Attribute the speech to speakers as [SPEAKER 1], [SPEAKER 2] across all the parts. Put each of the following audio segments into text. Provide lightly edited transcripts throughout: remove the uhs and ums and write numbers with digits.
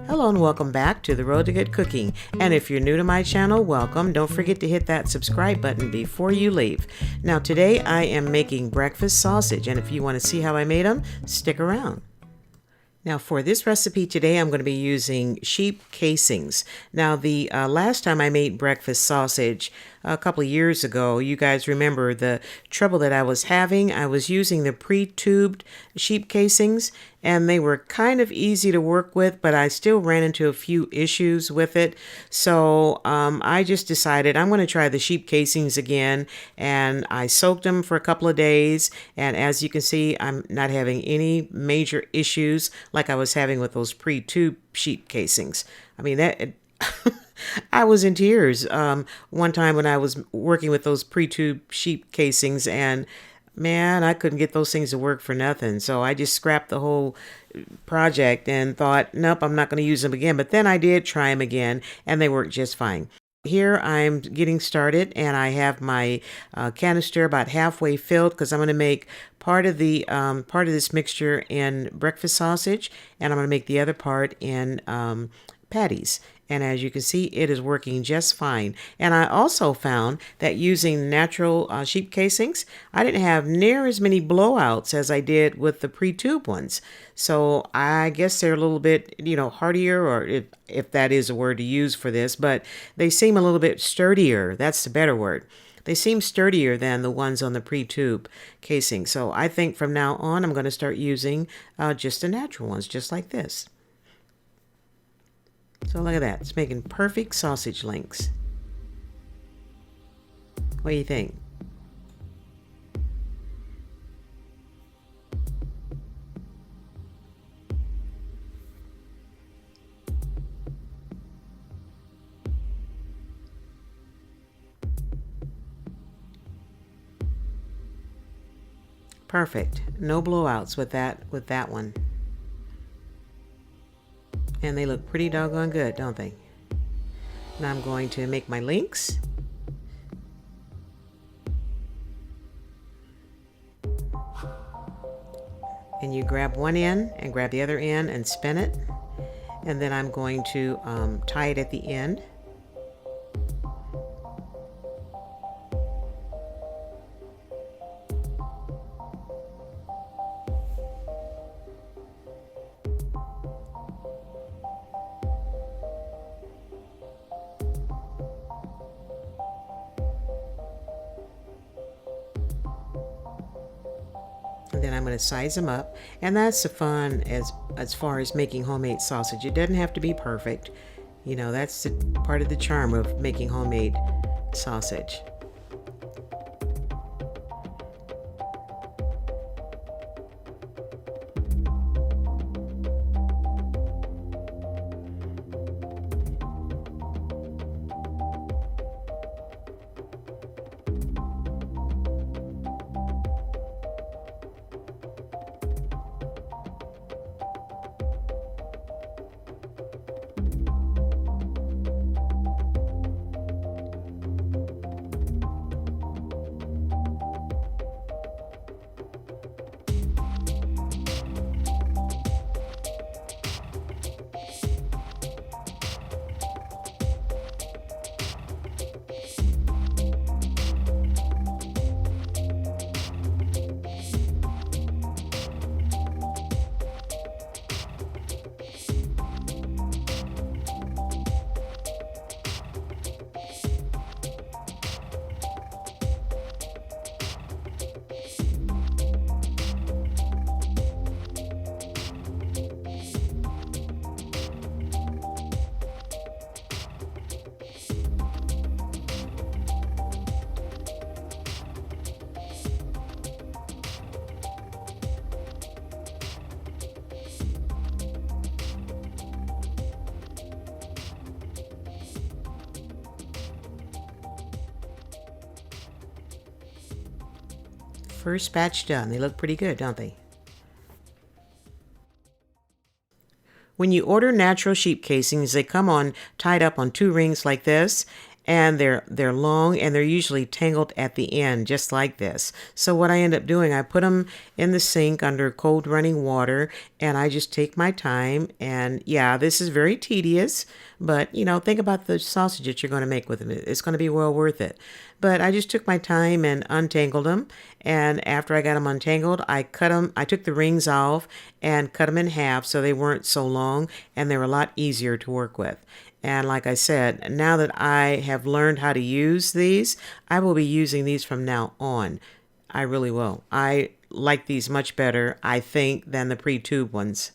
[SPEAKER 1] Hello and welcome back to The Road to Good Cooking. And if you're new to my channel, welcome. Don't forget to hit that subscribe button before you leave. Now today I am making breakfast sausage, and if you want to see how I made them, stick around. Now for this recipe today, I'm going to be using sheep casings. Now the last time I made breakfast sausage a couple of years ago, you guys remember the trouble that I was having. I was using the pre-tubed sheep casings, and they were kind of easy to work with, but I still ran into a few issues with it. So I just decided I'm going to try the sheep casings again, and I soaked them for a couple of days, and as you can see, I'm not having any major issues like I was having with those pre-tubed sheep casings. I mean, that I was in tears one time when I was working with those pre-tubed sheep casings, and man, I couldn't get those things to work for nothing. So I just scrapped the whole project and thought, nope, I'm not going to use them again. But then I did try them again, and they worked just fine. Here I'm getting started, and I have my canister about halfway filled because I'm going to make part of this mixture in breakfast sausage, and I'm going to make the other part in patties. And as you can see, it is working just fine. And I also found that using natural sheep casings, I didn't have near as many blowouts as I did with the pre-tube ones. So I guess they're a little bit, hardier, or if that is a word to use for this, but they seem a little bit sturdier. That's the better word. They seem sturdier than the ones on the pre-tube casing. So I think from now on, I'm going to start using just the natural ones, just like this. So look at that. It's making perfect sausage links. What do you think? Perfect. No blowouts with that one. And they look pretty doggone good, don't they? Now I'm going to make my links. And you grab one end and grab the other end and spin it. And then I'm going to tie it at the end. And then I'm going to size them up, and that's the fun as far as making homemade sausage. It doesn't have to be perfect. That's part of the charm of making homemade sausage. First batch done. They look pretty good, don't they? When you order natural sheep casings, they come tied up on 2 rings like this, and they're long, and they're usually tangled at the end, just like this. So what I end up doing, I put them in the sink under cold running water, and I just take my time. And yeah, this is very tedious, but you know, think about the sausage that you're going to make with them. It's going to be well worth it. But I just took my time and untangled them. And after I got them untangled, I cut them. I took the rings off and cut them in half so they weren't so long, and they were a lot easier to work with. And like I said, now that I have learned how to use these, I will be using these from now on. I really will. I like these much better, I think, than the pre-tube ones.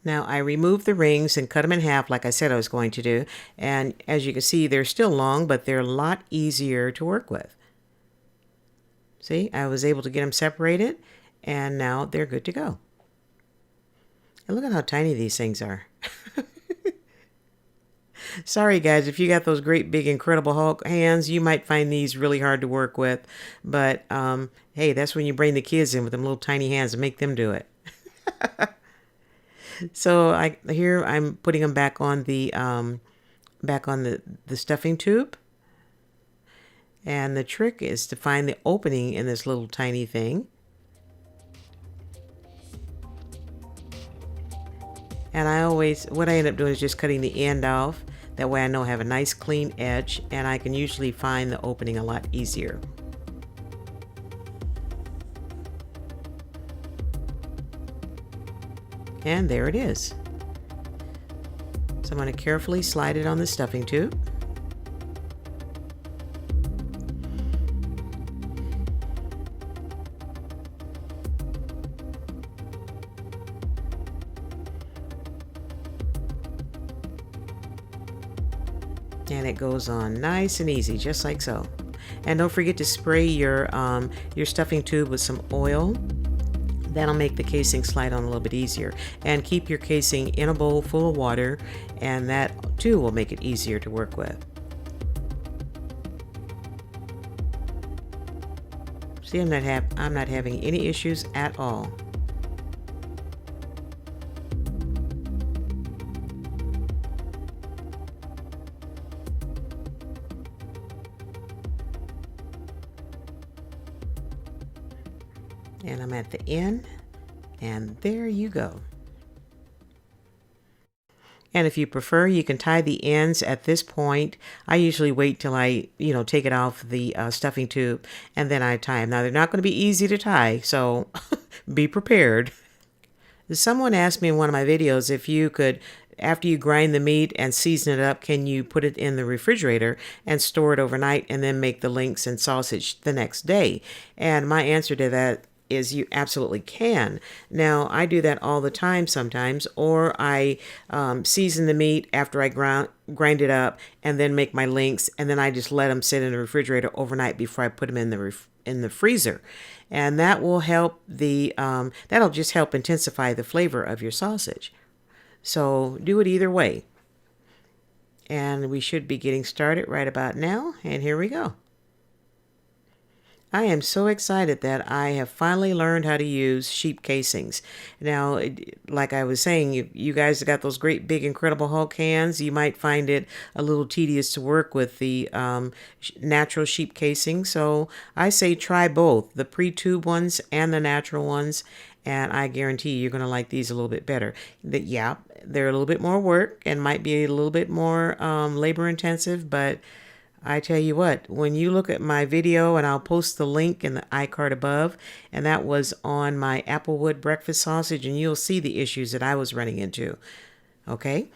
[SPEAKER 1] Now I removed the rings and cut them in half like I said I was going to do. And as you can see, they're still long, but they're a lot easier to work with. See, I was able to get them separated, and now they're good to go. And look at how tiny these things are. Sorry guys, if you got those great big incredible Hulk hands, you might find these really hard to work with. But hey, that's when you bring the kids in with them little tiny hands and make them do it. So here I'm putting them back on the stuffing tube. And the trick is to find the opening in this little tiny thing. And what I end up doing is just cutting the end off. That way I know I have a nice clean edge, and I can usually find the opening a lot easier. And there it is. So I'm going to carefully slide it on the stuffing tube. And it goes on nice and easy, just like so. And don't forget to spray your stuffing tube with some oil. That'll make the casing slide on a little bit easier. And keep your casing in a bowl full of water, and that too will make it easier to work with. See, I'm not having any issues at all. And I'm at the end, and there you go. And if you prefer, you can tie the ends at this point. I usually wait till I, take it off the stuffing tube, and then I tie them. Now, they're not going to be easy to tie, so be prepared. Someone asked me in one of my videos if you could, after you grind the meat and season it up, can you put it in the refrigerator and store it overnight and then make the links and sausage the next day? And my answer to that is you absolutely can. Now, I do that all the time sometimes, or I season the meat after I grind it up and then make my links, and then I just let them sit in the refrigerator overnight before I put them in the freezer. And that will help that'll just help intensify the flavor of your sausage. So do it either way. And we should be getting started right about now, and here we go. I am so excited that I have finally learned how to use sheep casings. Now, like I was saying, you guys have got those great big incredible Hulk hands. You might find it a little tedious to work with the natural sheep casing. So I say try both, the pre-tube ones and the natural ones. And I guarantee you're going to like these a little bit better. Yeah, they're a little bit more work and might be a little bit more labor intensive, but I tell you what, when you look at my video, and I'll post the link in the iCard above, and that was on my Applewood breakfast sausage, and you'll see the issues that I was running into. Okay?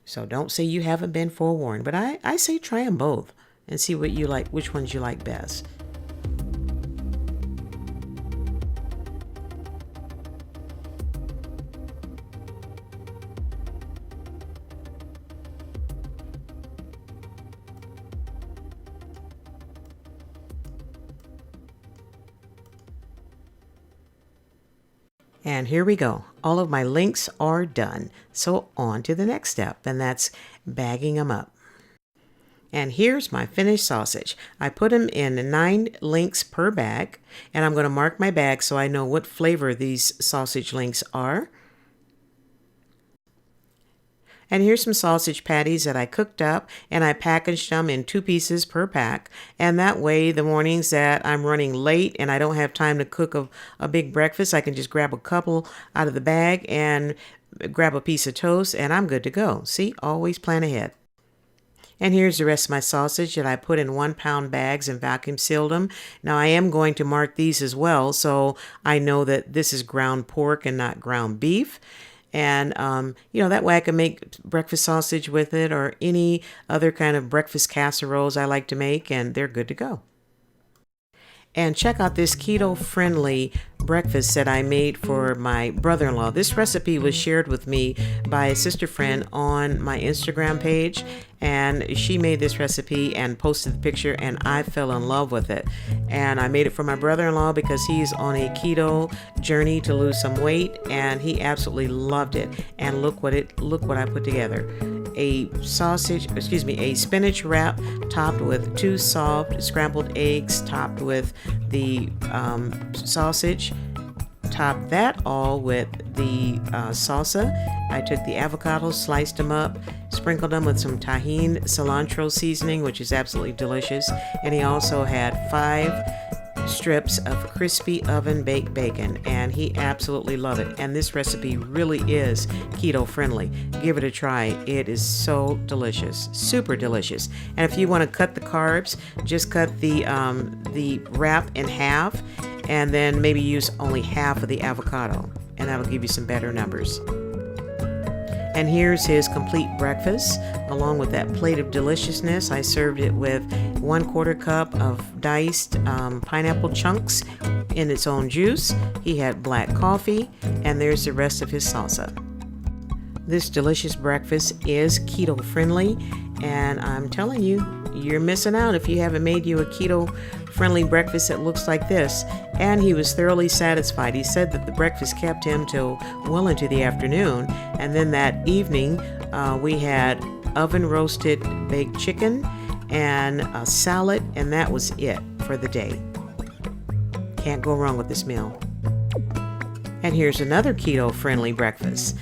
[SPEAKER 1] So don't say you haven't been forewarned, but I say try them both and see what you like, which ones you like best. And here we go. All of my links are done. So on to the next step, and that's bagging them up. And here's my finished sausage. I put them in 9 links per bag, and I'm going to mark my bag so I know what flavor these sausage links are. And here's some sausage patties that I cooked up, and I packaged them in 2 pieces per pack. And that way, the mornings that I'm running late and I don't have time to cook a big breakfast, I can just grab a couple out of the bag and grab a piece of toast, and I'm good to go. See, always plan ahead. And here's the rest of my sausage that I put in 1-pound bags and vacuum sealed them. Now I am going to mark these as well, so I know that this is ground pork and not ground beef. And, that way I can make breakfast sausage with it or any other kind of breakfast casseroles I like to make, and they're good to go. And check out this keto-friendly breakfast that I made for my brother-in-law. This recipe was shared with me by a sister friend on my Instagram page, and she made this recipe and posted the picture, and I fell in love with it. And I made it for my brother-in-law because he's on a keto journey to lose some weight, and he absolutely loved it. And look what I put together. A spinach wrap topped with 2 soft scrambled eggs, topped with the sausage. Top that all with the salsa. I took the avocados, sliced them up, sprinkled them with some tahini cilantro seasoning, which is absolutely delicious. And he also had 5 strips of crispy oven baked bacon, and he absolutely loved it. And this recipe really is keto friendly. Give it a try. It is so delicious, super delicious. And if you want to cut the carbs, just cut the wrap in half, and then maybe use only half of the avocado, and that'll give you some better numbers. And here's his complete breakfast, along with that plate of deliciousness. I served it with 1/4 cup of diced pineapple chunks in its own juice. He had black coffee, and there's the rest of his salsa. This delicious breakfast is keto friendly, and I'm telling you, you're missing out if you haven't made you a keto friendly breakfast that looks like this. And he was thoroughly satisfied. He said that the breakfast kept him till well into the afternoon, and then that evening we had oven roasted baked chicken and a salad, and that was it for the day. Can't go wrong with this meal. And here's another keto friendly breakfast.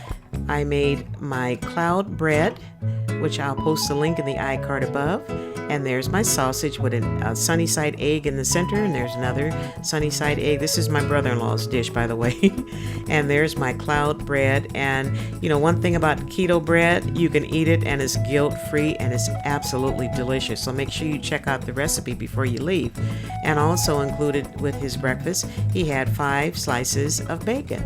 [SPEAKER 1] I made my cloud bread, which I'll post the link in the iCard above. And there's my sausage with a sunny side egg in the center, and there's another sunny side egg. This is my brother-in-law's dish, by the way. And there's my cloud bread. And one thing about keto bread, you can eat it and it's guilt-free, and it's absolutely delicious. So make sure you check out the recipe before you leave. And also included with his breakfast, he had 5 slices of bacon.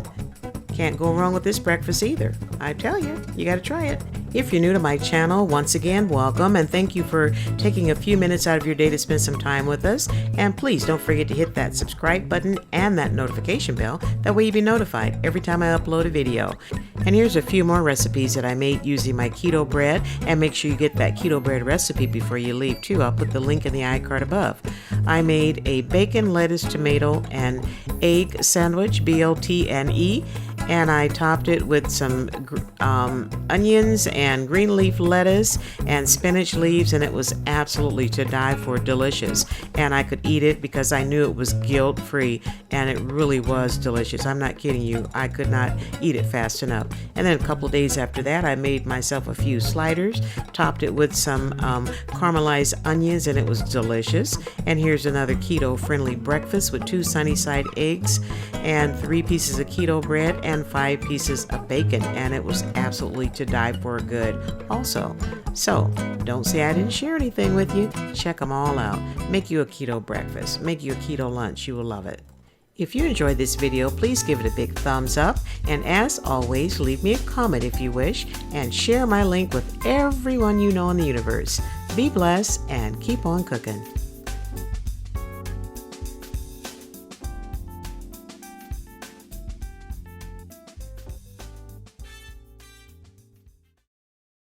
[SPEAKER 1] Can't go wrong with this breakfast either. I tell you, you got to try it. If you're new to my channel, once again, welcome, and thank you for taking a few minutes out of your day to spend some time with us. And please don't forget to hit that subscribe button and that notification bell. That way you'll be notified every time I upload a video. And here's a few more recipes that I made using my keto bread. And make sure you get that keto bread recipe before you leave too. I'll put the link in the iCard above. I made a bacon, lettuce, tomato, and egg sandwich, BLTNE. And I topped it with some onions and green leaf lettuce and spinach leaves, and it was absolutely to die for delicious. And I could eat it because I knew it was guilt-free, and it really was delicious. I'm not kidding you. I could not eat it fast enough. And then a couple days after that, I made myself a few sliders, topped it with some caramelized onions, and it was delicious. And here's another keto-friendly breakfast with 2 sunny side eggs and 3 pieces of keto bread and 5 pieces of bacon, and it was absolutely to die for good also. So don't say I didn't share anything with you. Check them all out. Make you a keto breakfast, make you a keto lunch. You will love it. If you enjoyed this video, please give it a big thumbs up, and as always, leave me a comment if you wish, and share my link with everyone you know in the universe. Be blessed and keep on cooking.